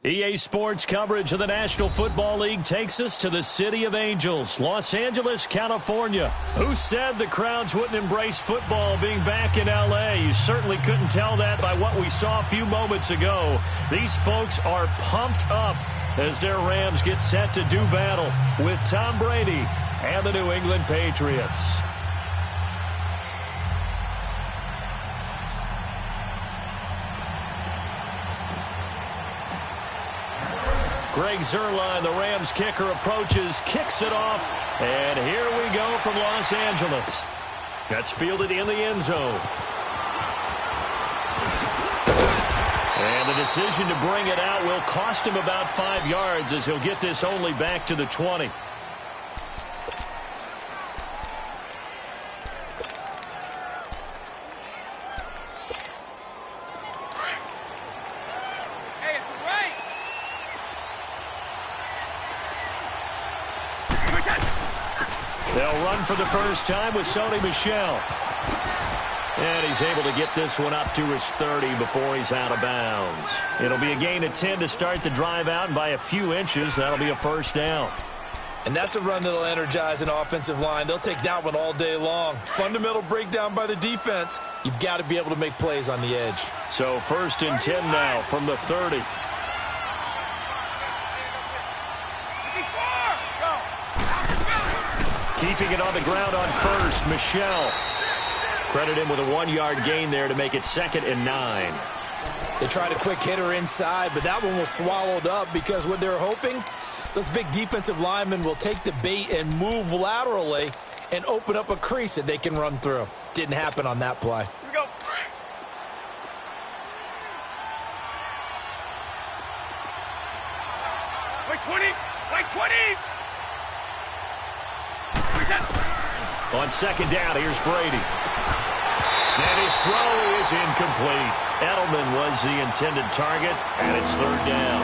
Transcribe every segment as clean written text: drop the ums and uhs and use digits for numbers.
EA Sports coverage of the National Football League takes us to the City of Angels, Los Angeles, California. Who said the crowds wouldn't embrace football being back in L.A.? You certainly couldn't tell that by what we saw a few moments ago. These folks are pumped up as their Rams get set to do battle with Tom Brady and the New England Patriots. Greg Zuerlein, the Rams kicker, approaches, kicks it off, and here we go from Los Angeles. That's fielded in the end zone. And the decision to bring it out will cost him about 5 yards as he'll get this only back to the 20. They'll run for the first time with Sony Michel. And he's able to get this one up to his 30 before he's out of bounds. It'll be a gain of 10 to start the drive out, and by a few inches, that'll be a first down. And that's a run that'll energize an offensive line. They'll take that one all day long. Fundamental breakdown by the defense. You've got to be able to make plays on the edge. So 1st and 10 now from the 30. Keeping it on the ground on first, Michel. Credit him with a 1-yard gain there to make it 2nd and 9. They tried a quick hitter inside, but that one was swallowed up because what they're hoping, those big defensive linemen will take the bait and move laterally and open up a crease that they can run through. Didn't happen on that play. Here we go. Wait, 20. Wait, 20. On 2nd down, here's Brady. And his throw is incomplete. Edelman was the intended target, and it's 3rd down.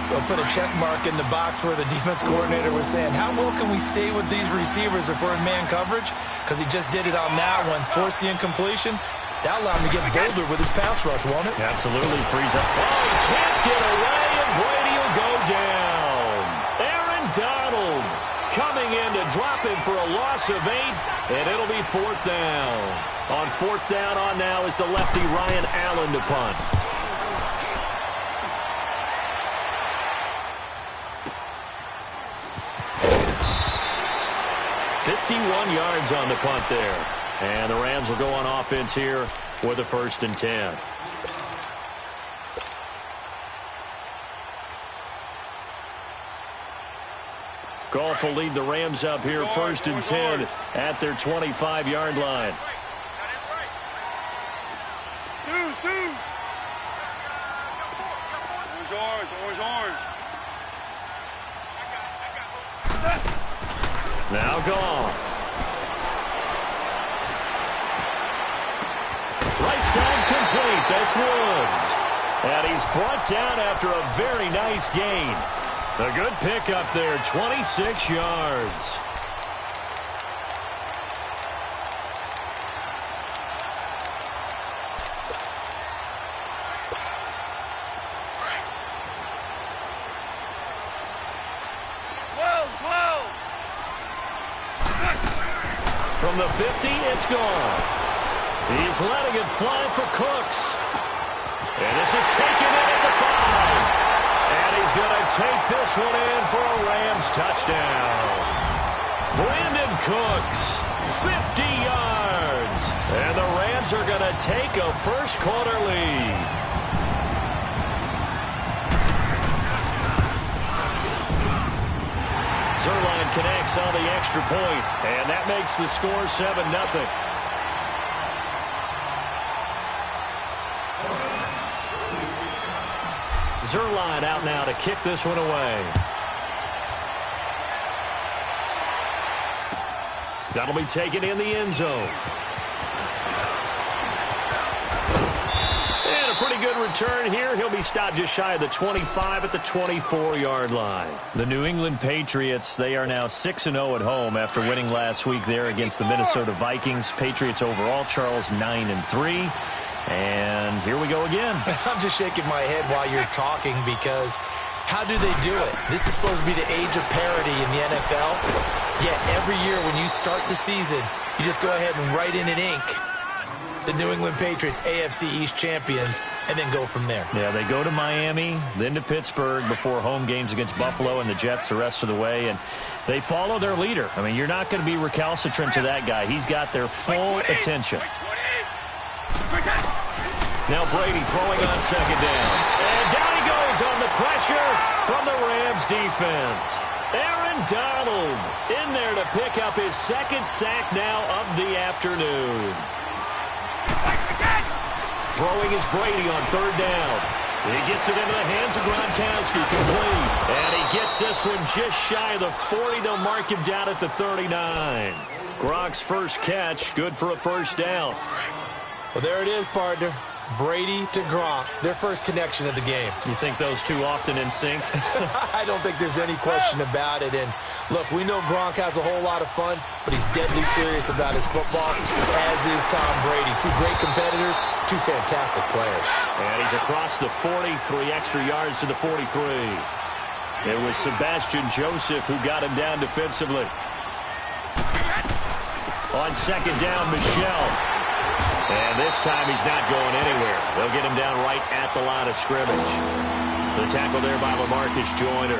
They'll put a check mark in the box where the defense coordinator was saying, how well can we stay with these receivers if we're in man coverage? Because he just did it on that one, forced the incompletion. That'll allow him to get bolder with his pass rush, won't it? Absolutely, frees up. Oh, he can't get away, and Brady will go down. Aaron Donald coming in to drop him for a loss of 8, and it'll be 4th down. On 4th down on now is the lefty Ryan Allen to punt. $51 yards on the punt there. And the Rams will go on offense here with a 1st and 10. Goff will lead the Rams up here 1st and 10 at their 25-yard line. Orange. Now Goff. Right side complete. That's Woods. And he's brought down after a very nice gain. A good pickup there, 26 yards. From the 50, it's gone. He's letting it fly for Cooks. And this is taken in at the 5. And he's going to take this one in for a Rams touchdown. Brandon Cooks, 50 yards. And the Rams are going to take a first-quarter lead. Zuerlein connects on the extra point, and that makes the score 7-0. Zuerlein out now to kick this one away. That'll be taken in the end zone. And a pretty good return here. He'll be stopped just shy of the 25 at the 24-yard line. The New England Patriots, they are now 6-0 at home after winning last week there against the Minnesota Vikings. Patriots overall, Charles, 9-3. And here we go again. I'm just shaking my head while you're talking because how do they do it? This is supposed to be the age of parity in the NFL. Yet every year when you start the season, you just go ahead and write in ink the New England Patriots AFC East champions and then go from there. Yeah, they go to Miami, then to Pittsburgh before home games against Buffalo and the Jets the rest of the way. And they follow their leader. I mean, you're not going to be recalcitrant to that guy. He's got their full attention. Now Brady throwing on second down. And down he goes on the pressure from the Rams defense. Aaron Donald in there to pick up his second sack now of the afternoon. Throwing is Brady on third down. He gets it into the hands of Gronkowski, complete. And he gets this one just shy of the 40. They'll mark him down at the 39. Gronk's first catch, good for a first down. Well, there it is, partner. Brady to Gronk, their first connection of the game. You think those two often in sync? I don't think there's any question about it. And look, we know Gronk has a whole lot of fun, but he's deadly serious about his football, as is Tom Brady. Two great competitors, two fantastic players. And he's across the 40, 3 extra yards to the 43. It was Sebastian Joseph who got him down defensively. On second down, Michel. And this time he's not going anywhere. They'll get him down right at the line of scrimmage. The tackle there by LaMarcus Joyner.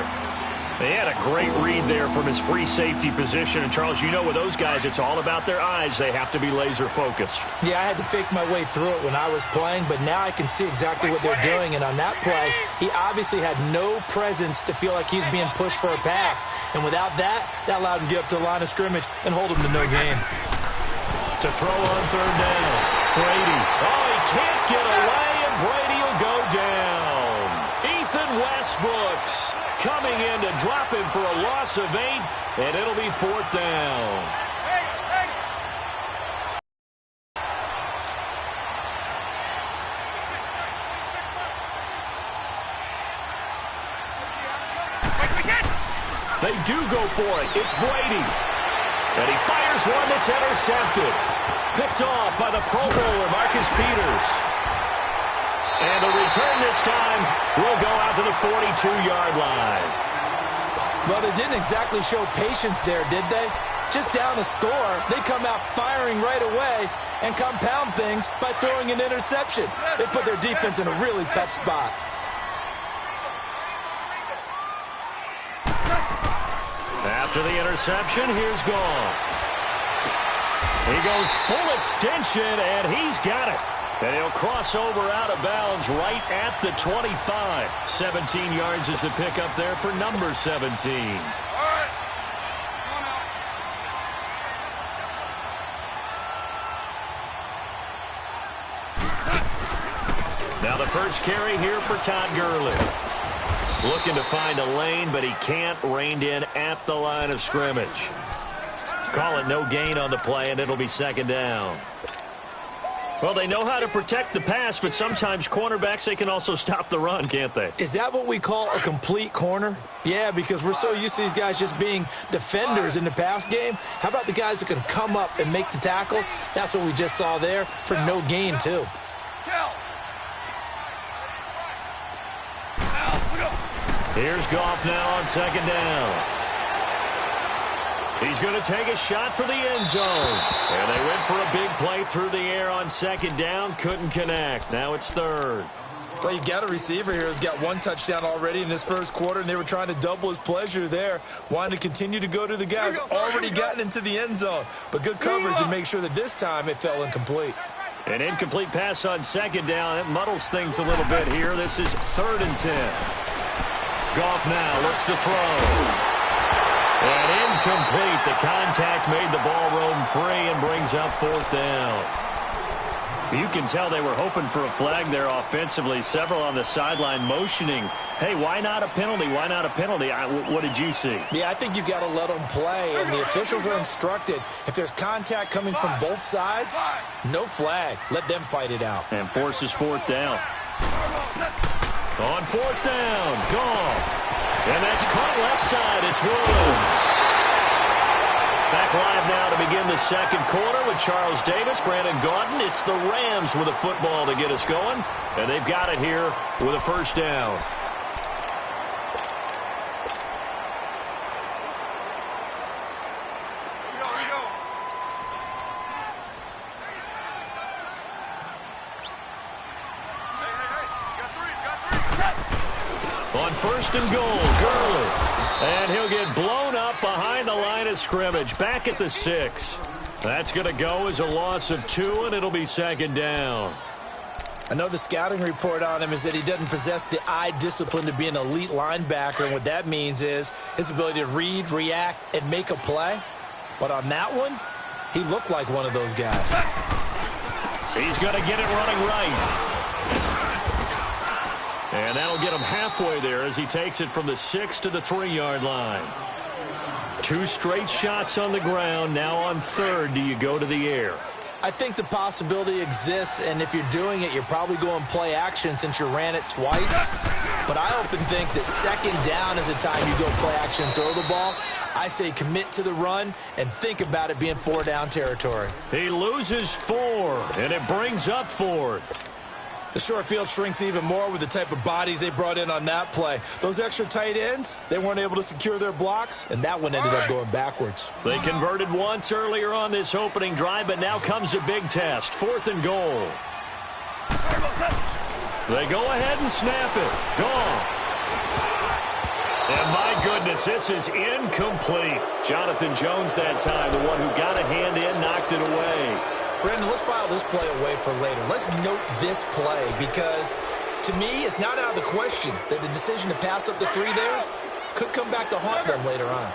They had a great read there from his free safety position. And, Charles, you know with those guys, it's all about their eyes. They have to be laser focused. Yeah, I had to fake my way through it when I was playing, but now I can see exactly what they're doing. And on that play, he obviously had no presence to feel like he's being pushed for a pass. And without that, that allowed him to get up to the line of scrimmage and hold him to no gain. To throw on third down, Brady. Oh, he can't get away, and Brady will go down. Ethan Westbrooks coming in to drop him for a loss of 8, and it'll be fourth down. They do go for it. It's Brady. And he fires one that's intercepted. Picked off by the Pro Bowler, Marcus Peters. And the return this time will go out to the 42-yard line. Well, they didn't exactly show patience there, did they? Just down a score, they come out firing right away and compound things by throwing an interception. They put their defense in a really tough spot. After the interception, here's Goff. He goes full extension, and he's got it. And he'll cross over out of bounds right at the 25. 17 yards is the pickup there for number 17. Now the first carry here for Todd Gurley. Looking to find a lane, but he can't. Reined in at the line of scrimmage. Call it no gain on the play, and it'll be second down. Well, they know how to protect the pass, but sometimes cornerbacks, they can also stop the run, can't they? Is that what we call a complete corner? Yeah, because we're so used to these guys just being defenders in the pass game. How about the guys who can come up and make the tackles? That's what we just saw there for no gain, too. Here's Goff now on second down. He's going to take a shot for the end zone. And they went for a big play through the air on second down. Couldn't connect. Now it's third. Well, you've got a receiver here who's got one touchdown already in this first quarter, and they were trying to double his pleasure there, wanting to continue to go to the guys already gotten into the end zone. But good coverage and make sure that this time it fell incomplete. An incomplete pass on second down. It muddles things a little bit here. This is 3rd and 10. Goff now looks to throw. And incomplete. The contact made the ball roam free and brings up 4th down. You can tell they were hoping for a flag there offensively. Several on the sideline motioning, hey, why not a penalty? Why not a penalty? What did you see? Yeah, I think you've got to let them play, and the officials are instructed. If there's contact coming from both sides, no flag. Let them fight it out. And forces 4th down. On 4th down, Goff. And that's caught left side. It's Woods. Back live now to begin the second quarter with Charles Davis, Brandon Gaudin. It's the Rams with a football to get us going, and they've got it here with a first down. On first and goal, Gurley. And he'll get blown up behind the line of scrimmage, back at the 6. That's going to go as a loss of 2, and it'll be second down. I know the scouting report on him is that he doesn't possess the eye discipline to be an elite linebacker, and what that means is his ability to read, react, and make a play. But on that one, he looked like one of those guys. He's going to get it running right. And that'll get him halfway there as he takes it from the 6 to the 3-yard line. 2 straight shots on the ground. Now on third, do you go to the air? I think the possibility exists, and if you're doing it, you're probably going play action since you ran it twice. But I often think that second down is a time you go play action and throw the ball. I say commit to the run and think about it being 4-down territory. He loses 4, and it brings up 4th. The short field shrinks even more with the type of bodies they brought in on that play. Those extra tight ends, they weren't able to secure their blocks, and that one ended up going backwards. They converted once earlier on this opening drive, but now comes a big test. 4th and goal. They go ahead and snap it. Gone. And my goodness, this is incomplete. Jonathan Jones that time, the one who got a hand in, knocked it away. Brendan, let's file this play away for later. Let's note this play because, to me, it's not out of the question that the decision to pass up the 3 there could come back to haunt them later on.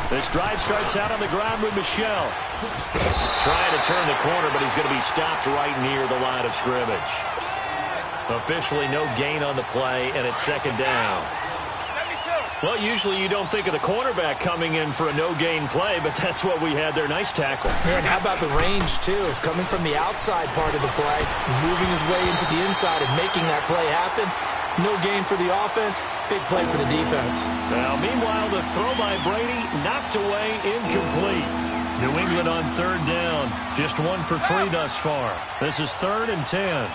This drive starts out on the ground with Michel. Trying to turn the corner, but he's going to be stopped right near the line of scrimmage. Officially no gain on the play, and it's second down. Well, usually you don't think of the cornerback coming in for a no-gain play, but that's what we had there. Nice tackle. And how about the range, too? Coming from the outside part of the play, moving his way into the inside and making that play happen. No gain for the offense, big play for the defense. Now, meanwhile, the throw by Brady knocked away, incomplete. New England on third down. Just 1 for 3 thus far. This is 3rd and 10.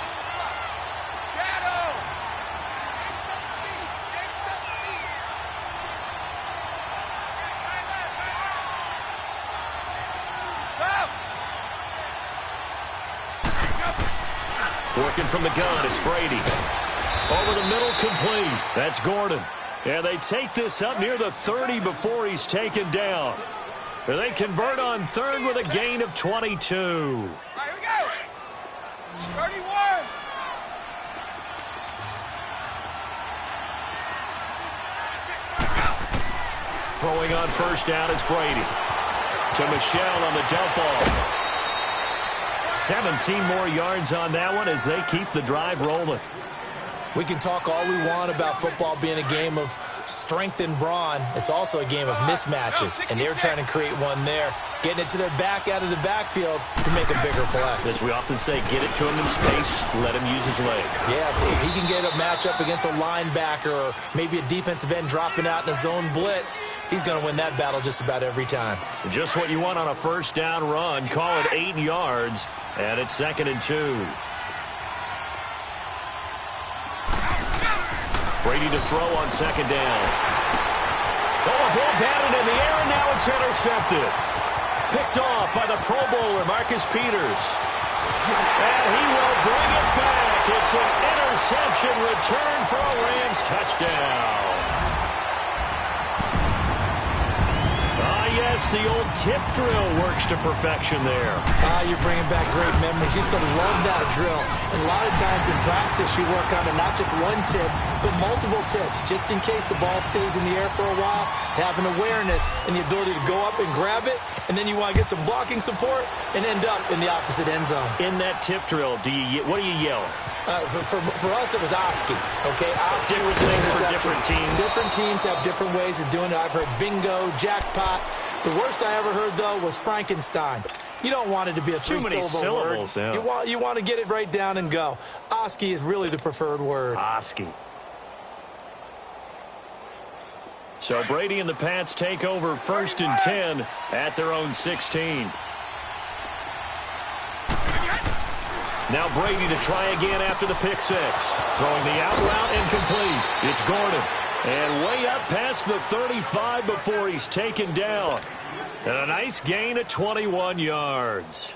Working from the gun, it's Brady. Over the middle, complete. That's Gordon. And they take this up near the 30 before he's taken down. And they convert on third with a gain of 22. All right, here we go. 31. Throwing on first down is Brady. To Michel on the dump ball. 17 more yards on that one as they keep the drive rolling. We can talk all we want about football being a game of strength and brawn. It's also a game of mismatches, and they're trying to create one there, getting it to their back out of the backfield to make a bigger play. As we often say, get it to him in space, let him use his leg. Yeah, if he can get a matchup against a linebacker or maybe a defensive end dropping out in a zone blitz, he's going to win that battle just about every time. Just what you want on a first down run. Call it 8 yards, and it's 2nd and 2. Brady to throw on second down. Oh, a ball batted in the air, and now it's intercepted. Picked off by the Pro Bowler, Marcus Peters. And he will bring it back. It's an interception return for a Rams touchdown. Yes, the old tip drill works to perfection there. You're bringing back great memories. Used to love that drill. And a lot of times in practice, you work on it, not just one tip, but multiple tips, just in case the ball stays in the air for a while, to have an awareness and the ability to go up and grab it, and then you want to get some blocking support and end up in the opposite end zone. In that tip drill, what do you yell? For us, it was Oski. Okay, Oski was things for different teams. Different teams have different ways of doing it. I've heard bingo, jackpot. The worst I ever heard, though, was Frankenstein. You don't want it to be a three-syllable word. Yeah. You want to get it right down and go. Oski is really the preferred word. Oski. So Brady and the Pats take over 1st and 10 at their own 16. Now Brady to try again after the pick six. Throwing the out route incomplete. It's Gordon. And way up past the 35 before he's taken down. And a nice gain of 21 yards.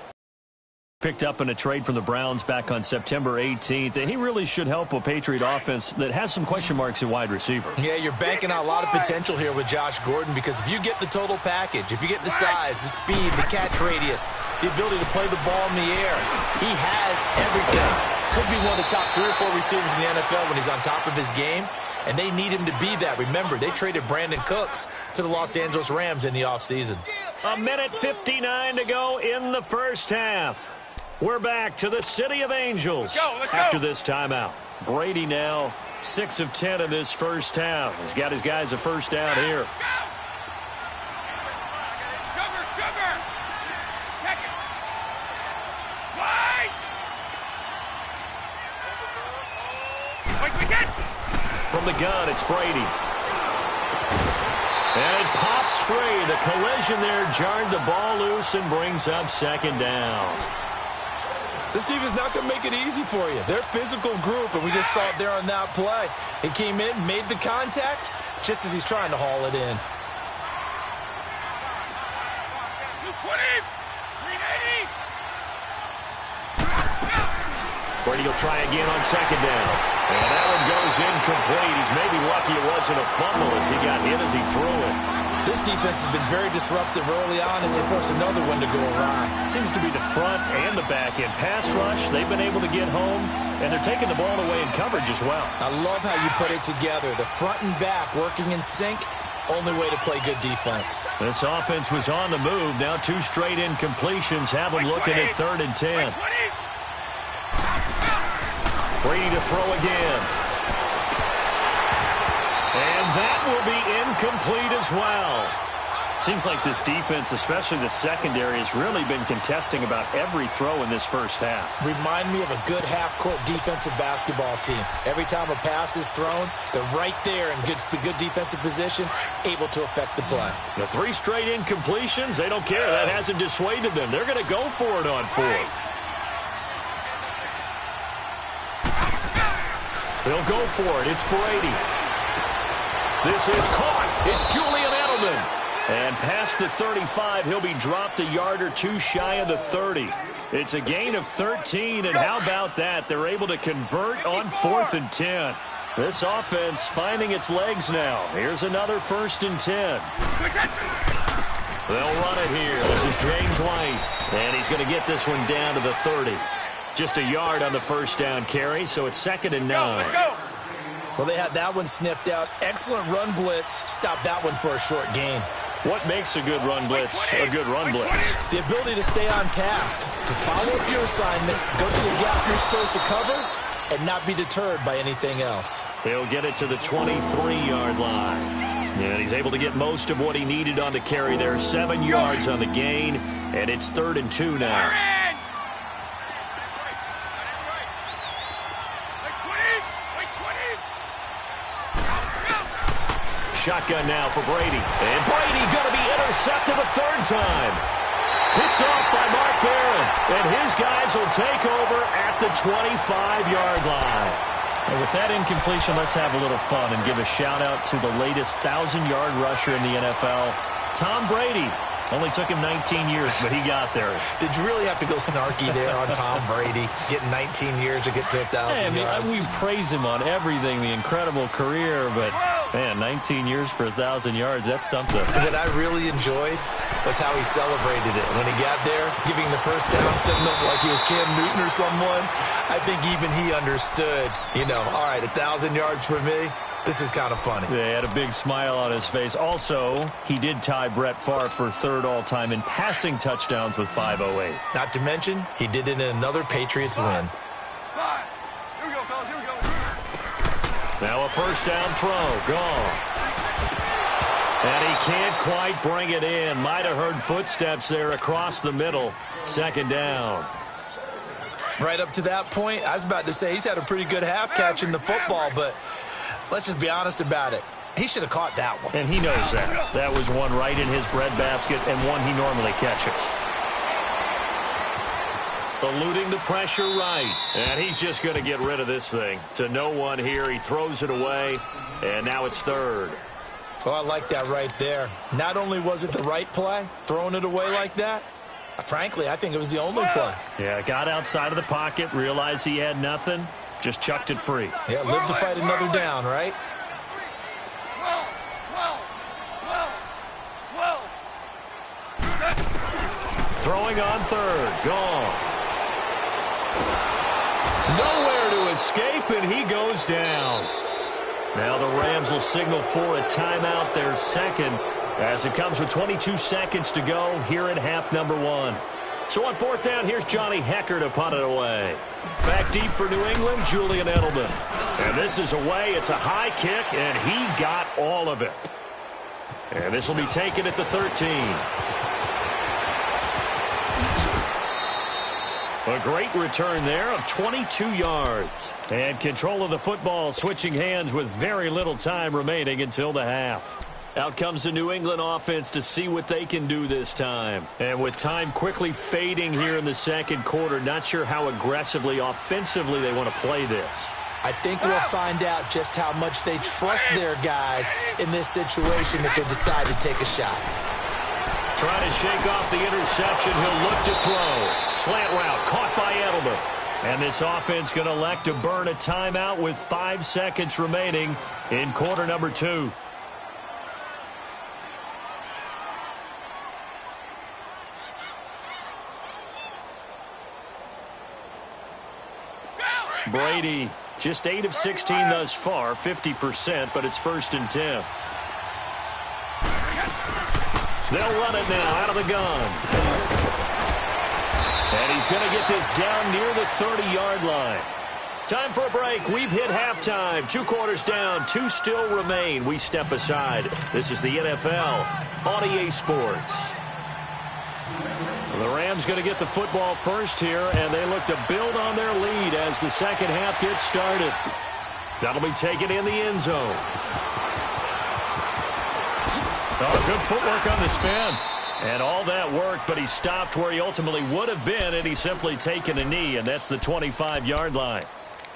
Picked up in a trade from the Browns back on September 18th. And he really should help a Patriot offense that has some question marks at wide receiver. Yeah, you're banking on a lot of potential here with Josh Gordon, because if you get the total package, if you get the size, the speed, the catch radius, the ability to play the ball in the air, he has everything. Could be one of the top 3 or 4 receivers in the NFL when he's on top of his game, and they need him to be that. Remember, they traded Brandon Cooks to the Los Angeles Rams in the offseason. 1:59 to go in the first half. We're back to the City of Angels after this timeout. Brady now 6 of 10 in this first half. He's got his guys a first down here. Sugar! Check it! Wide! Wait, From the gun, it's Brady. And it pops free. The collision there jarred the ball loose and brings up 2nd down. This defense is not going to make it easy for you. They're a physical group, and we just saw it there on that play. He came in, made the contact, just as he's trying to haul it in. 220! 380! Brady will try again on 2nd down. And that one goes incomplete. He's maybe lucky it wasn't a fumble as he got hit as he threw it. This defense has been very disruptive early on as they force another one to go awry. Seems to be the front and the back end. Pass rush, they've been able to get home, and they're taking the ball away in coverage as well. I love how you put it together. The front and back working in sync, only way to play good defense. This offense was on the move. Now 2 straight incompletions have them looking at 3rd and 10. Brady to throw again. And that will be incomplete as well. Seems like this defense, especially the secondary, has really been contesting about every throw in this first half. Remind me of a good half-court defensive basketball team. Every time a pass is thrown, they're right there in good defensive position, able to affect the play. The 3 straight incompletions, they don't care. That hasn't dissuaded them. They're going to go for it on 4th. They'll go for it. It's Brady. This is caught. It's Julian Edelman. And past the 35, he'll be dropped a yard or 2 shy of the 30. It's a gain of 13, and how about that? They're able to convert on 4th and 10. This offense finding its legs now. Here's another 1st and 10. They'll run it here. This is James White. And he's going to get this one down to the 30. Just a yard on the first down carry, so it's 2nd and 9. Let's go. Well, they had that one sniffed out. Excellent run blitz. Stop that one for a short gain. What makes a good run blitz a good run blitz? The ability to stay on task, to follow up your assignment, go to the gap you're supposed to cover, and not be deterred by anything else. He'll get it to the 23-yard line. And he's able to get most of what he needed on the carry there. 7 yards on the gain, and it's 3rd and 2 now. Shotgun now for Brady. And Brady going to be intercepted a 3rd time. Picked off by Mark Barron. And his guys will take over at the 25-yard line. And with that incompletion, let's have a little fun and give a shout-out to the latest 1,000-yard rusher in the NFL, Tom Brady. Only took him 19 years, but he got there. Did you really have to go snarky there on Tom Brady, getting 19 years to get to 1,000 yards? We praise him on everything, the incredible career, but, man, 19 years for 1,000 yards, that's something. What I really enjoyed was how he celebrated it. When he got there, giving the first down signal like he was Cam Newton or someone, I think even he understood, all right, 1,000 yards for me. This is kind of funny. Yeah, he had a big smile on his face. Also, he did tie Brett Favre for 3rd all-time in passing touchdowns with 508. Not to mention, he did it in another Patriots win. Here we go, fellas. Here we go. Now a first down throw. Gone. And he can't quite bring it in. Might have heard footsteps there across the middle. 2nd down. Right up to that point, I was about to say he's had a pretty good half catching the football, but let's just be honest about it. He should have caught that one. And he knows that. That was one right in his breadbasket and one he normally catches. Eluding the pressure right. And he's just going to get rid of this thing. To no one here. He throws it away. And now it's third. Well, I like that right there. Not only was it the right play, throwing it away like that, frankly, I think it was the only play. Yeah, got outside of the pocket, realized he had nothing, just chucked it free. Yeah, live to fight another down, right? 12. Throwing on third. Goff. Nowhere to escape, and he goes down. Now the Rams will signal for a timeout, their second, as it comes with 22 seconds to go here at half number one. So on fourth down, here's Johnny Hecker to punt it away. Back deep for New England, Julian Edelman. And this is away. It's a high kick, and he got all of it. And this will be taken at the 13. A great return there of 22 yards. And control of the football switching hands with very little time remaining until the half. Out comes the New England offense to see what they can do this time. And with time quickly fading here in the second quarter, not sure how aggressively, offensively they want to play this. I think we'll find out just how much they trust their guys in this situation if they decide to take a shot. Trying to shake off the interception. He'll look to throw. Slant route caught by Edelman. And this offense going to elect to burn a timeout with 5 seconds remaining in quarter number 2. Brady, just 8 of 16 thus far, 50%, but it's 1st and 10. They'll run it now out of the gun. And he's going to get this down near the 30-yard line. Time for a break. We've hit halftime. 2 quarters down, 2 still remain. We step aside. This is the NFL on EA Sports. The Rams going to get the football first here, and they look to build on their lead as the second half gets started. That'll be taken in the end zone. Oh, good footwork on the spin. And all that work, but he stopped where he ultimately would have been, and he's simply taken a knee, and that's the 25-yard line.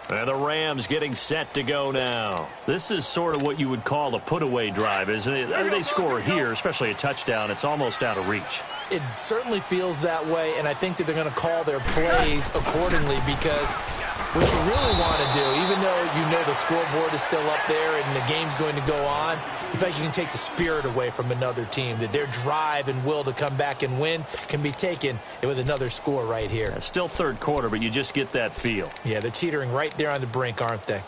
And the Rams getting set to go now. This is sort of what you would call a put-away drive, isn't it? They score here, especially a touchdown. It's almost out of reach. It certainly feels that way, and I think that they're going to call their plays accordingly because what you really want to do, even though you know the scoreboard is still up there and the game's going to go on, you feel like you can take the spirit away from another team, that their drive and will to come back and win can be taken with another score right here. Yeah, still third quarter, but you just get that feel. Yeah, they're teetering right there on the brink, aren't they?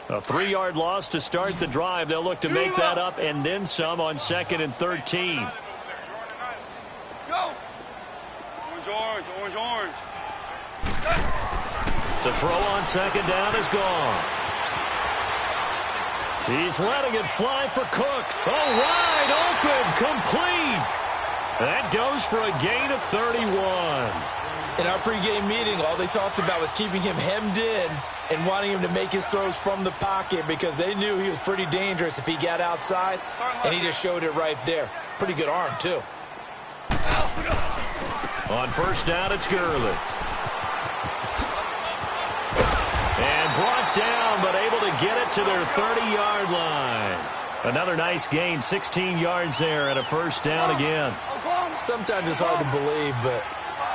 A 3-yard loss to start the drive. They'll look to make that up and then some on 2nd and 13. Go. Orange, orange, orange. To throw on 2nd down is gone. He's letting it fly for Cook. Oh, wide open, complete. That goes for a gain of 31. In our pregame meeting, all they talked about was keeping him hemmed in and wanting him to make his throws from the pocket because they knew he was pretty dangerous if he got outside, and he just showed it right there. Pretty good arm, too. On 1st down, it's Gurley. And brought down, but able to get it to their 30-yard line. Another nice gain, 16 yards there, and a 1st down again. Sometimes it's hard to believe, but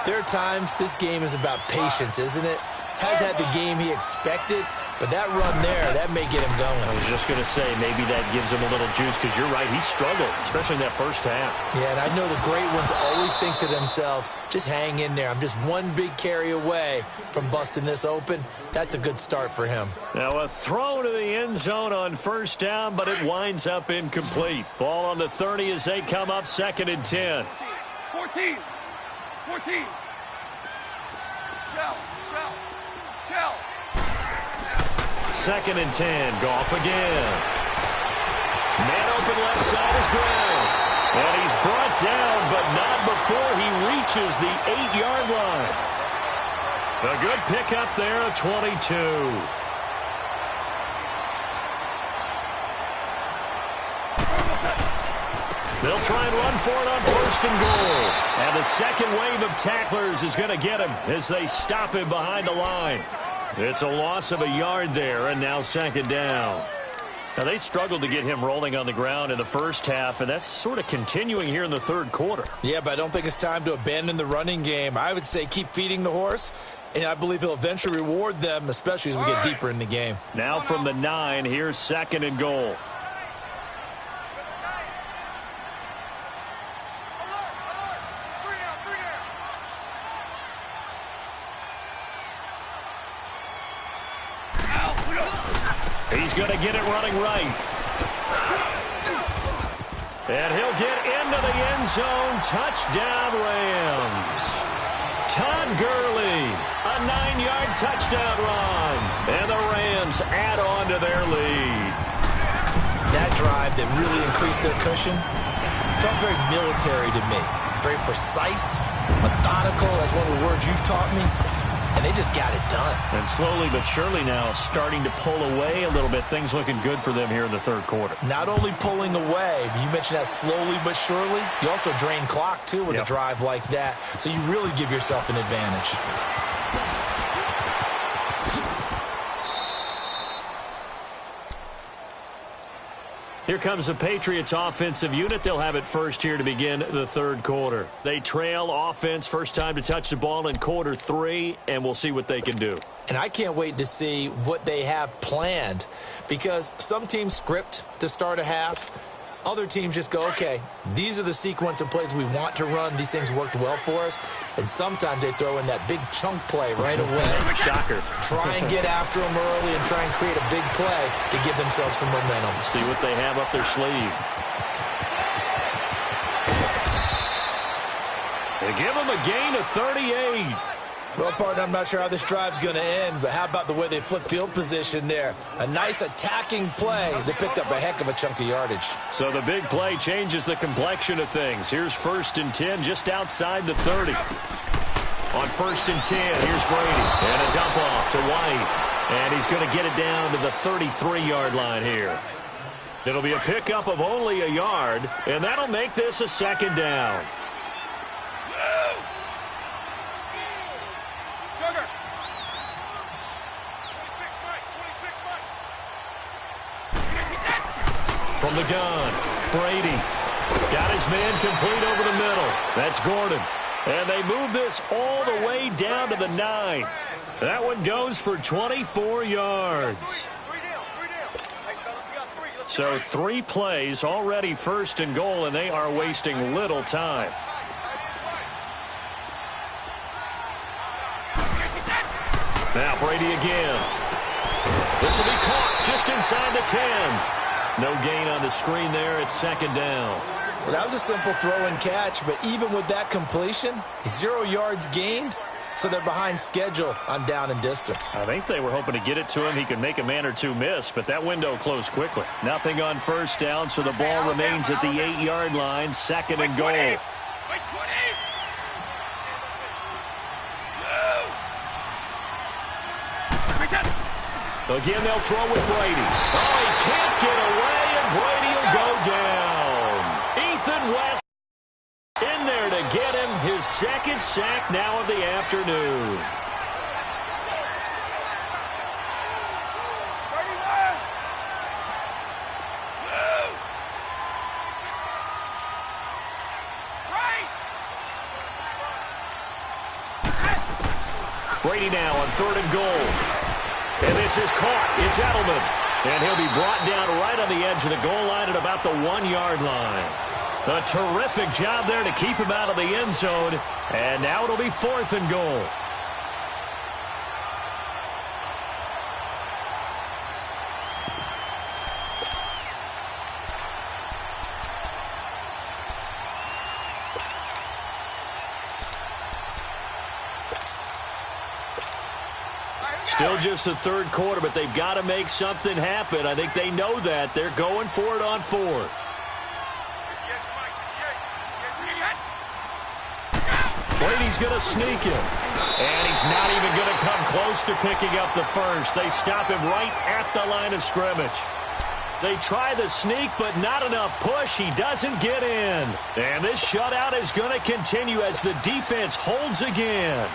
there are times this game is about patience, isn't it? Has had the game he expected, but that run there, that may get him going. I was just going to say, maybe that gives him a little juice, because you're right, he struggled, especially in that 1st half. Yeah, and I know the great ones always think to themselves, just hang in there. I'm just one big carry away from busting this open. That's a good start for him. Now a throw to the end zone on 1st down, but it winds up incomplete. Ball on the 30 as they come up 2nd and 10. 14. 14. Shell. 2nd and 10. Goff again. Man open left side is Brown. And he's brought down, but not before he reaches the 8-yard line. A good pickup there at 22. They'll try and run for it on 1st and goal. And the second wave of tacklers is going to get him as they stop him behind the line. It's a loss of a yard there, and now 2nd down. Now, they struggled to get him rolling on the ground in the first half, and that's sort of continuing here in the 3rd quarter. Yeah, but I don't think it's time to abandon the running game. I would say keep feeding the horse, and I believe he'll eventually reward them, especially as we get deeper in the game. Now from the 9, here's 2nd and goal. He's going to get it running right. And he'll get into the end zone. Touchdown, Rams. Todd Gurley, a 9-yard touchdown run. And the Rams add on to their lead. That drive that really increased their cushion felt very military to me. Very precise, methodical, that's one of the words you've taught me. And they just got it done. And slowly but surely now starting to pull away a little bit. Things looking good for them here in the 3rd quarter. Not only pulling away, but you mentioned that slowly but surely. You also drain clock, too, with a drive like that. So you really give yourself an advantage. Here comes the Patriots offensive unit. They'll have it first here to begin the 3rd quarter. They trail offense, first time to touch the ball in quarter 3, and we'll see what they can do. And I can't wait to see what they have planned, because some teams script to start a half. Other teams just go, okay, these are the sequence of plays we want to run. These things worked well for us. And sometimes they throw in that big chunk play right away. Shocker. Try and get after them early and try and create a big play to give themselves some momentum. See what they have up their sleeve. They give them a gain of 38. Well, partner, I'm not sure how this drive's going to end, but how about the way they flip field position there? A nice attacking play. They picked up a heck of a chunk of yardage. So the big play changes the complexion of things. Here's 1st and 10 just outside the 30. On 1st and 10, here's Brady. And a dump off to White. And he's going to get it down to the 33-yard line here. It'll be a pickup of only a yard, and that'll make this a 2nd down. From the gun, Brady got his man complete over the middle. That's Gordon. And they move this all the way down to the 9. That one goes for 24 yards. So 3 plays already 1st and goal, and they are wasting little time. Now Brady again. This will be caught just inside the 10. No gain on the screen there. It's 2nd down. Well, that was a simple throw and catch, but even with that completion, 0 yards gained, so they're behind schedule on down and distance. I think they were hoping to get it to him. He could make a man or two miss, but that window closed quickly. Nothing on 1st down, so the ball remains at the 8-yard line. 2nd and goal. Again, they'll throw with Brady. Oh, he can't get away, and Brady will go down. Ethan West in there to get him his 2nd sack now of the afternoon. Brady now on 3rd and goal. And this is caught. It's Edelman. And he'll be brought down right on the edge of the goal line at about the 1-yard line. A terrific job there to keep him out of the end zone. And now it'll be 4th and goal. Still just the 3rd quarter, but they've got to make something happen. I think they know that. They're going for it on 4th. Brady's going to sneak him. And he's not even going to come close to picking up the first. They stop him right at the line of scrimmage. They try the sneak, but not enough push. He doesn't get in. And this shutout is going to continue as the defense holds again.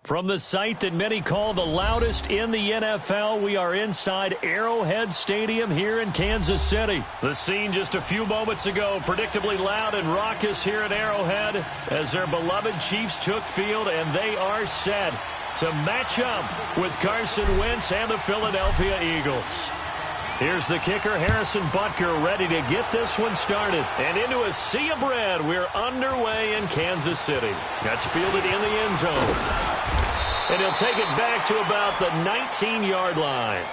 From the site that many call the loudest in the NFL, we are inside Arrowhead Stadium here in Kansas City. The scene just a few moments ago, predictably loud and raucous here at Arrowhead as their beloved Chiefs took field, and they are set to match up with Carson Wentz and the Philadelphia Eagles. Here's the kicker, Harrison Butker, ready to get this one started. And into a sea of red, we're underway in Kansas City. That's fielded in the end zone. And he'll take it back to about the 19-yard line.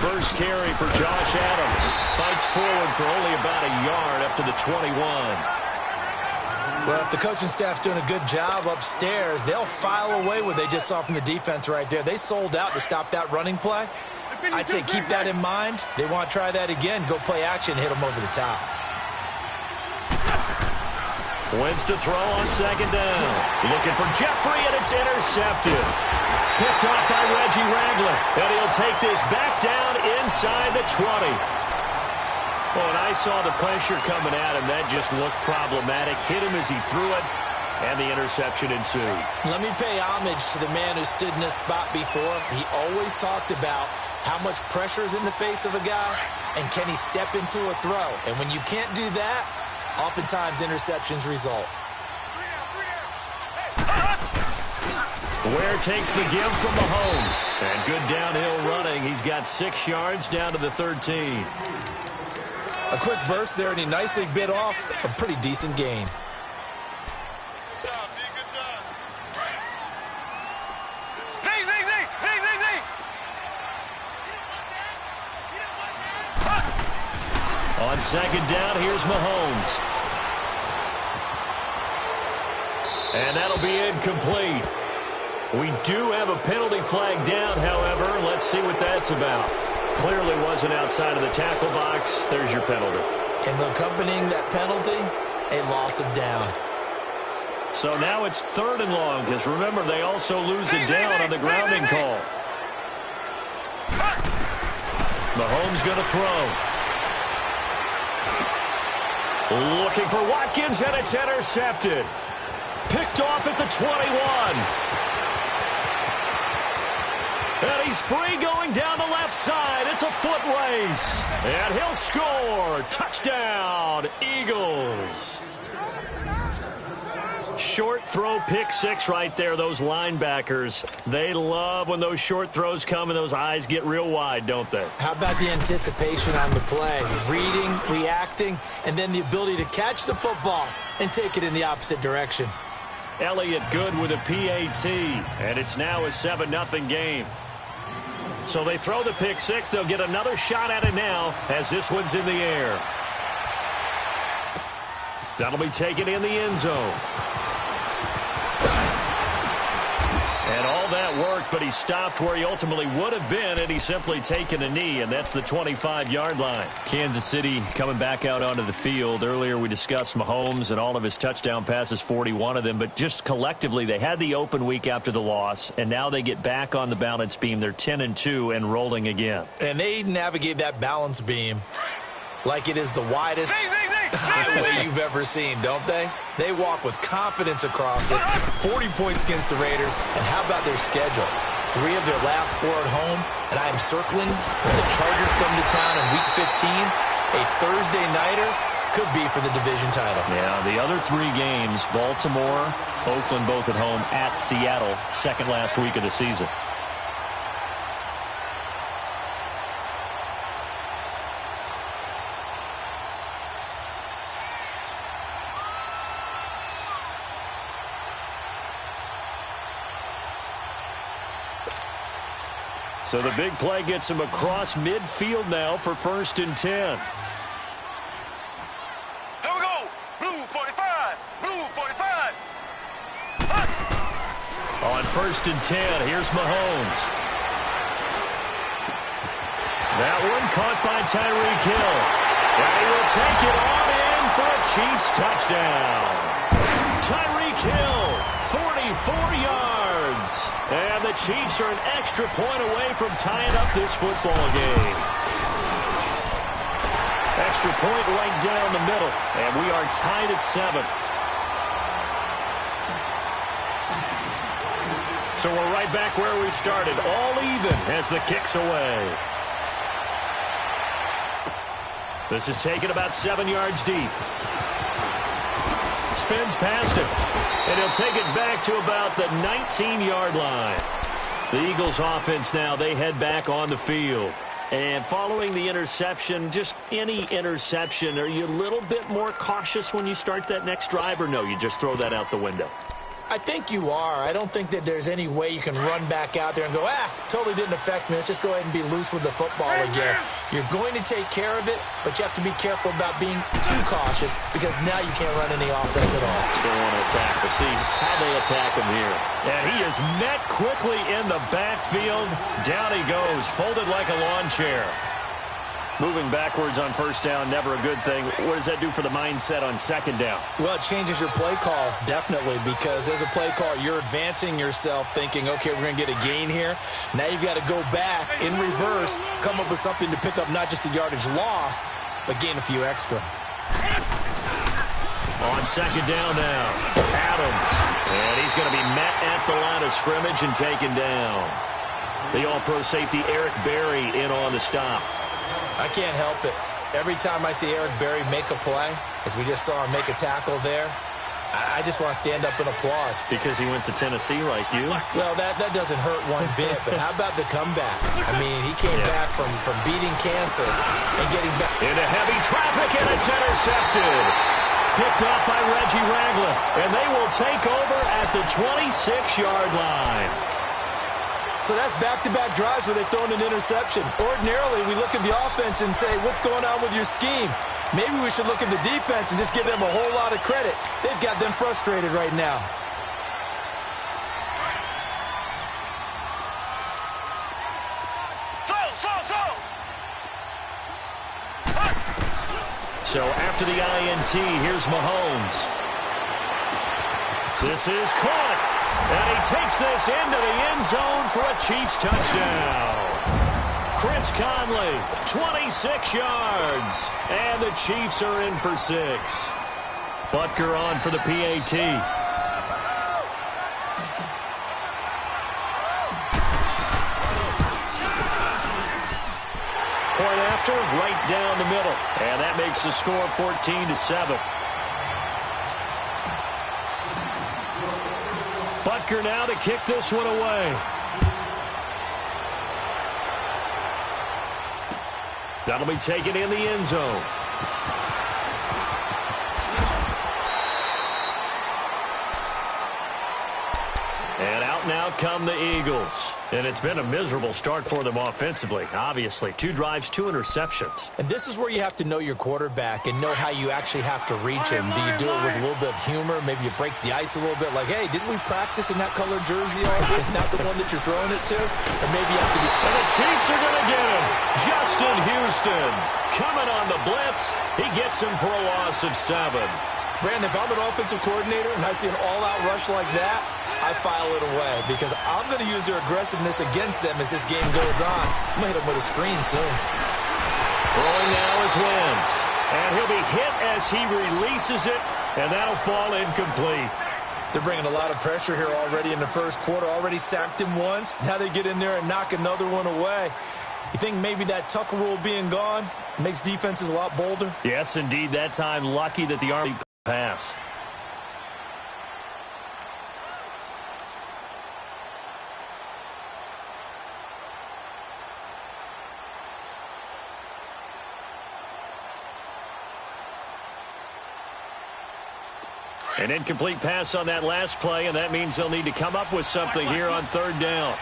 First carry for Josh Adams. Fights forward for only about a yard up to the 21. Well, if the coaching staff's doing a good job upstairs, they'll file away what they just saw from the defense right there. They sold out to stop that running play. I'd say keep that in mind. They want to try that again. Go play action, hit them over the top. Wentz to throw on second down. Looking for Jeffrey, and it's intercepted. Picked off by Reggie Ragland. And he'll take this back down inside the 20. Well, and I saw the pressure coming at him. That just looked problematic. Hit him as he threw it. and the interception ensued. Let me pay homage to the man who stood in this spot before. He always talked about how much pressure is in the face of a guy, and can he step into a throw? And when you can't do that, oftentimes interceptions result. Ware takes the give from Mahomes. And good downhill running. He's got 6 yards down to the 13. A quick burst there, and he nicely bit off a pretty decent gain. Good job, D. Good job. Z. On second down, here's Mahomes. And that'll be incomplete. We do have a penalty flag down, however. Let's see what that's about. Clearly wasn't outside of the tackle box. There's your penalty. And accompanying that penalty, a loss of down. So now it's 3rd and long, because remember, they also lose it down on the grounding call. Mahomes going to throw. Looking for Watkins, and it's intercepted. Picked off at the 21. And he's free going down the left side. It's a foot race. And he'll score. Touchdown, Eagles. Short throw, pick 6 right there. Those linebackers, they love when those short throws come and those eyes get real wide, don't they? How about the anticipation on the play? Reading, reacting, and then the ability to catch the football and take it in the opposite direction. Elliott good with a PAT, and it's now a 7-0 game. So they throw the pick 6. They'll get another shot at it now as this one's in the air. That'll be taken in the end zone. And all that worked, but he stopped where he ultimately would have been, and he's simply taken a knee, and that's the 25-yard line. Kansas City coming back out onto the field. Earlier we discussed Mahomes and all of his touchdown passes, 41 of them, but just collectively they had the open week after the loss, and now they get back on the balance beam. They're 10-2 and rolling again. And they navigate that balance beam like it is the widest highway you've ever seen, don't they? They walk with confidence across it. 40 points against the Raiders. And how about their schedule? 3 of their last 4 at home. And I am circling when the Chargers come to town in Week 15. A Thursday nighter could be for the division title. Yeah, the other 3 games, Baltimore, Oakland both at home, at Seattle, second last week of the season. So the big play gets him across midfield now for 1st and 10. Here we go. Blue 45. Blue 45. On 1st and 10, here's Mahomes. That one caught by Tyreek Hill. And he will take it on in for a Chiefs touchdown. Tyreek Hill, 44 yards. And the Chiefs are an extra point away from tying up this football game. Extra point right down the middle. And we are tied at 7. So we're right back where we started. All even as the kick's away. This is taken about 7 yards deep. Spins past him. And he'll take it back to about the 19-yard line. The Eagles offense now, they head back on the field. And following the interception, just any interception, are you a little bit more cautious when you start that next drive, or no, you just throw that out the window? I think you are. I don't think that there's any way you can run back out there and go, totally didn't affect me. Let's just go ahead and be loose with the football again. You're going to take care of it, but you have to be careful about being too cautious because now you can't run any offense at all. Still want to attack. We'll see how they attack him here. And he is met quickly in the backfield. Down he goes, folded like a lawn chair. Moving backwards on 1st down, never a good thing. What does that do for the mindset on 2nd down? Well, it changes your play call, definitely, because as a play call, you're advancing yourself thinking, okay, we're going to get a gain here. Now you've got to go back in reverse, come up with something to pick up not just the yardage lost, but gain a few extra. On second down now, Adams. And he's going to be met at the line of scrimmage and taken down. The all-pro safety Eric Berry in on the stop. I can't help it. Every time I see Eric Berry make a play, as we just saw him make a tackle there, I just want to stand up and applaud. Because he went to Tennessee like you? Well, that doesn't hurt one bit, but how about the comeback? I mean, he came back from beating cancer and getting back. Into heavy traffic, and it's intercepted. Picked up by Reggie Ragland, and they will take over at the 26-yard line. So that's back-to-back drives where they've thrown an interception. Ordinarily, we look at the offense and say, what's going on with your scheme? Maybe we should look at the defense and just give them a whole lot of credit. They've got them frustrated right now. So after the INT, here's Mahomes. This is caught. And he takes this into the end zone for a Chiefs touchdown. Chris Conley, 26 yards. And the Chiefs are in for 6. Butker on for the PAT. Point after, right down the middle. And that makes the score 14-7. Butker now to kick this one away. That'll be taken in the end zone. And out now come the Eagles. And it's been a miserable start for them offensively, obviously. 2 drives, 2 interceptions. And this is where you have to know your quarterback and know how you actually have to reach him. Do you do it with a little bit of humor? Maybe you break the ice a little bit like, hey, didn't we practice in that color jersey already? Not the one that you're throwing it to? Or maybe you have to be... And the Chiefs are going to get him. Justin Houston coming on the blitz. He gets him for a loss of 7. Brandon, if I'm an offensive coordinator and I see an all-out rush like that, I file it away because I'm going to use their aggressiveness against them as this game goes on. I'm going to hit them with a screen soon. Throwing now is Wentz. And he'll be hit as he releases it, and that'll fall incomplete. They're bringing a lot of pressure here already in the first quarter. Already sacked him once. Now they get in there and knock another one away. You think maybe that Tucker rule being gone makes defenses a lot bolder? Yes, indeed. That time, lucky that the Army pass. An incomplete pass on that last play, and that means they'll need to come up with something here on 3rd down.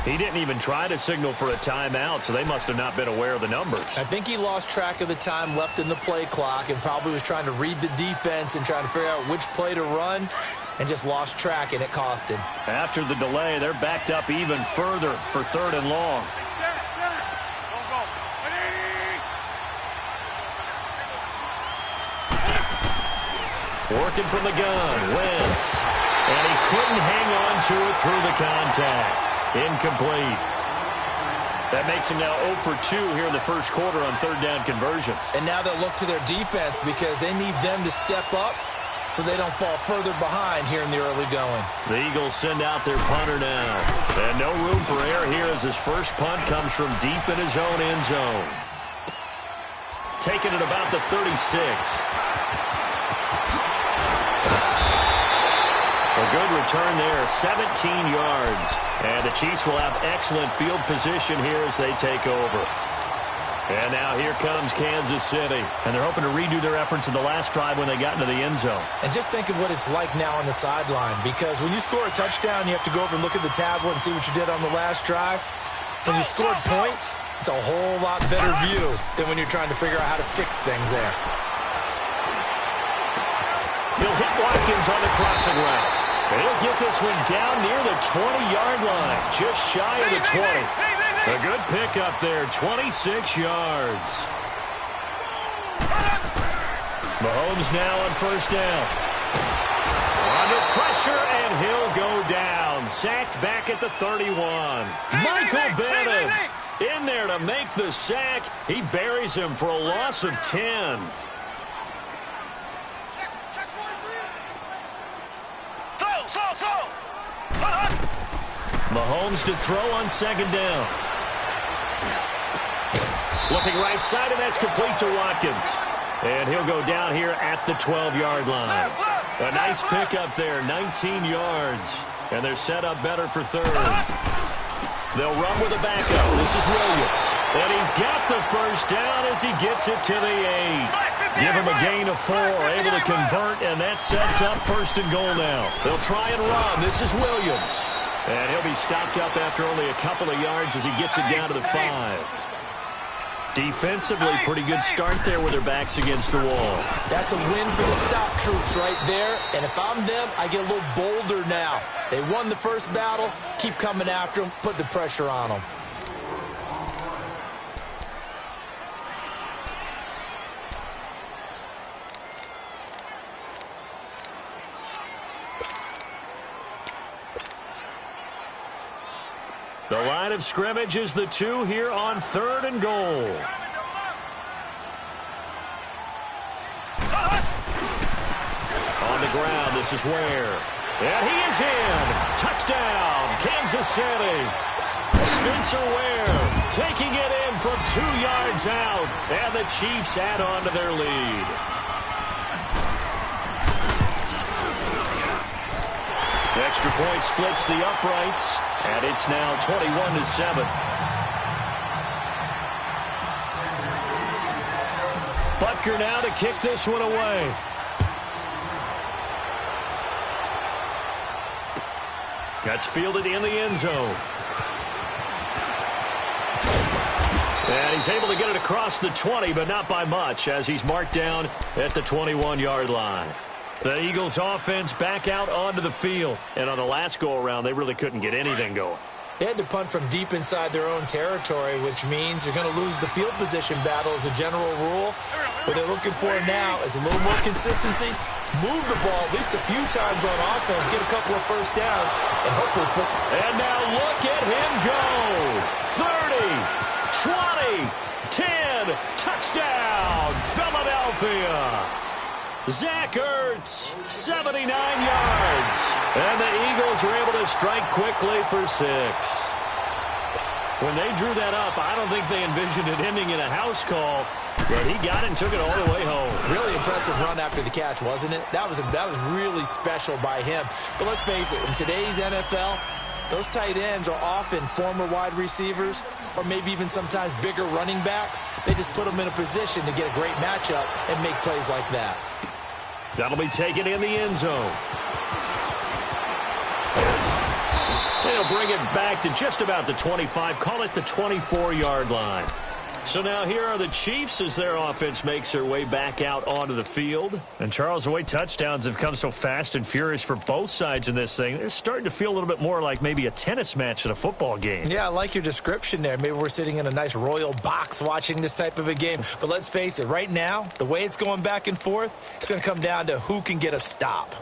He didn't even try to signal for a timeout, so they must have not been aware of the numbers. I think he lost track of the time left in the play clock and probably was trying to read the defense and trying to figure out which play to run and just lost track, and it cost him. After the delay, they're backed up even further for 3rd and long. Working from the gun, Wentz. And he couldn't hang on to it through the contact. Incomplete. That makes him now 0 for 2 here in the first quarter on 3rd down conversions. And now they'll look to their defense because they need them to step up so they don't fall further behind here in the early going. The Eagles send out their punter now. And no room for error here as his first punt comes from deep in his own end zone. Taking it about the 36. A good return there, 17 yards. And the Chiefs will have excellent field position here as they take over. And now here comes Kansas City. And they're hoping to redo their efforts in the last drive when they got into the end zone. And just think of what it's like now on the sideline. Because when you score a touchdown, you have to go over and look at the tablet and see what you did on the last drive. When you scored points, it's a whole lot better view than when you're trying to figure out how to fix things there. He'll hit Watkins on the crossing route. And he'll get this one down near the 20-yard line, just shy of the 20. A good pickup there, 26 yards. Mahomes now on 1st down. Under pressure, and he'll go down. Sacked back at the 31. Michael Bennett In there to make the sack. He buries him for a loss of 10. Check 43. Mahomes to throw on second down. Looking right side, and that's complete to Watkins. And he'll go down here at the 12-yard line. A nice pickup there, 19 yards. And they're set up better for third. They'll run with a backup. This is Williams. And he's got the first down as he gets it to the 8. Give him a gain of 4, able to convert, and that sets up first and goal now. They'll try and run. This is Williams. And he'll be stopped up after only a couple of yards as he gets it down to the 5. Defensively, pretty good start there with their backs against the wall. That's a win for the stop troops right there. And if I'm them, I get a little bolder now. They won the first battle. Keep coming after them. Put the pressure on them. The line of scrimmage is the 2 here on third and goal. On the ground, this is Ware. And he is in. Touchdown, Kansas City. Spencer Ware taking it in from 2 yards out. And the Chiefs add on to their lead. Extra point splits the uprights. And it's now 21-7. Butker now to kick this one away. That's fielded in the end zone. And he's able to get it across the 20, but not by much, as he's marked down at the 21-yard line. The Eagles offense back out onto the field. And on the last go-around, they really couldn't get anything going. They had to punt from deep inside their own territory, which means you're going to lose the field position battle as a general rule. What they're looking for now is a little more consistency. Move the ball at least a few times on offense, get a couple of first downs, and hopefully flip. And now look at him go. 30, 20, 10, touchdown, Philadelphia. Zach Ertz, 79 yards. And the Eagles are able to strike quickly for 6. When they drew that up, I don't think they envisioned it ending in a house call, but he got it and took it all the way home. Really impressive run after the catch, wasn't it? That was really special by him. But let's face it, in today's NFL, those tight ends are often former wide receivers or maybe even sometimes bigger running backs. They just put them in a position to get a great matchup and make plays like that. That'll be taken in the end zone. They'll bring it back to just about the 25, call it the 24-yard line. So now here are the Chiefs as their offense makes their way back out onto the field. And Charles, the way touchdowns have come so fast and furious for both sides in this thing, it's starting to feel a little bit more like maybe a tennis match at a football game. Yeah, I like your description there. Maybe we're sitting in a nice royal box watching this type of a game. But let's face it, right now, the way it's going back and forth, it's going to come down to who can get a stop.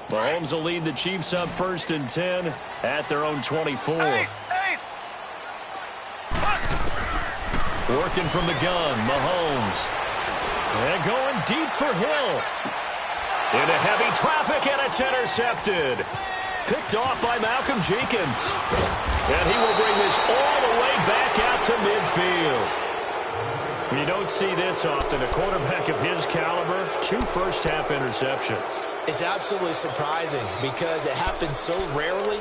Mahomes will lead the Chiefs up 1st and 10 at their own 24. Working from the gun, Mahomes. And going deep for Hill. Into heavy traffic, and it's intercepted. Picked off by Malcolm Jenkins. And he will bring this all the way back out to midfield. You don't see this often. A quarterback of his caliber, 2 first-half interceptions. It's absolutely surprising because it happens so rarely.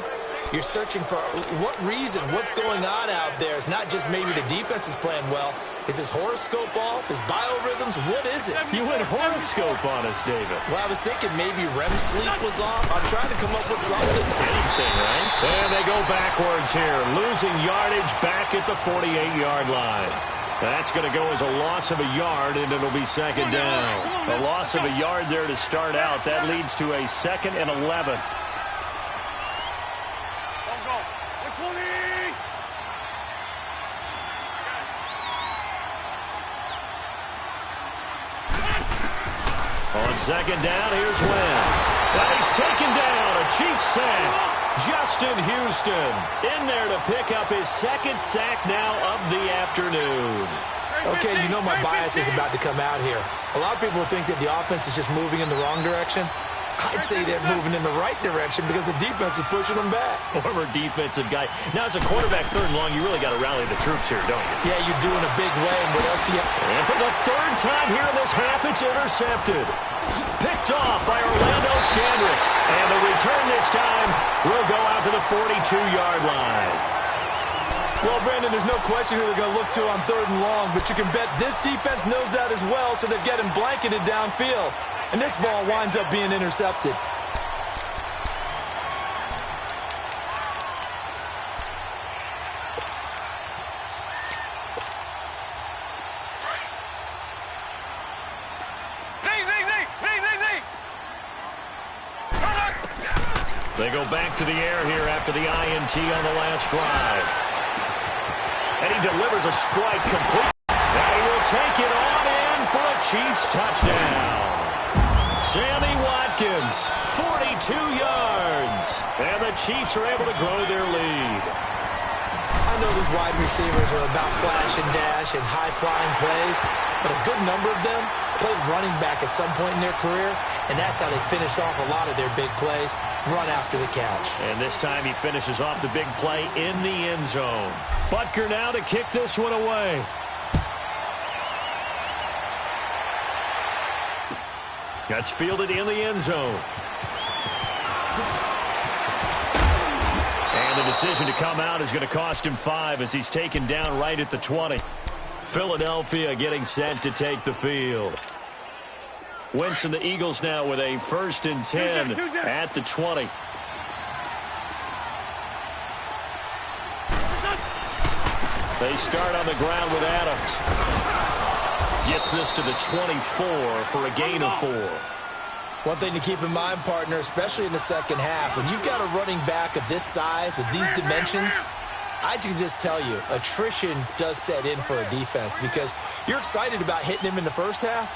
You're searching for what reason, what's going on out there. It's not just maybe the defense is playing well. Is his horoscope off? His biorhythms? What is it? You went horoscope on us, David. Well, I was thinking maybe REM sleep was off. I'm trying to come up with something. Anything, right? And they go backwards here, losing yardage back at the 48-yard line. That's going to go as a loss of a yard, and it'll be second down. A loss of a yard there to start out. That leads to a 2nd and 11. On second down, here's Wentz. And he's taken down, a Chiefs sack. Justin Houston in there to pick up his second sack now of the afternoon. Okay, you know my bias is about to come out here. A lot of people think that the offense is just moving in the wrong direction. I'd say they're moving in the right direction because the defense is pushing them back. Former defensive guy. Now, as a quarterback, third and long, you really got to rally the troops here, don't you? Yeah, you do in a big way. And what else do you have? And for the third time here in this half, it's intercepted. Picked off by Orlando Scandrick. And the return this time will go out to the 42-yard line. Well, Brandon, there's no question who they're going to look to on third and long, but you can bet this defense knows that as well, so they're getting blanketed downfield. And this ball winds up being intercepted. They go back to the air here after the INT on the last drive. And he delivers a strike complete. And he will take it on in for a Chiefs touchdown. Sammy Watkins, 42 yards. And the Chiefs are able to grow their lead. I know these wide receivers are about flash and dash and high-flying plays, but a good number of them played running back at some point in their career, and that's how they finish off a lot of their big plays, run after the catch. And this time he finishes off the big play in the end zone. Butker now to kick this one away. That's fielded in the end zone. And the decision to come out is going to cost him 5 as he's taken down right at the 20. Philadelphia getting set to take the field. Wentz and the Eagles now with a 1st and 10 at the 20. They start on the ground with Adams. Gets this to the 24 for a gain of 4. One thing to keep in mind, partner, especially in the second half, when you've got a running back of this size, of these dimensions, I can just tell you, attrition does set in for a defense because you're excited about hitting him in the first half.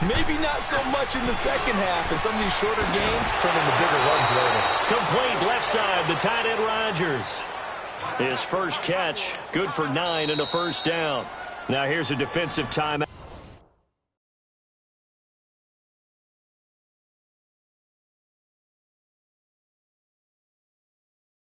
Maybe not so much in the second half, and some of these shorter gains turn into bigger runs later. Complete left side, the tight end Rodgers. His first catch, good for 9 and a first down. Now here's a defensive timeout.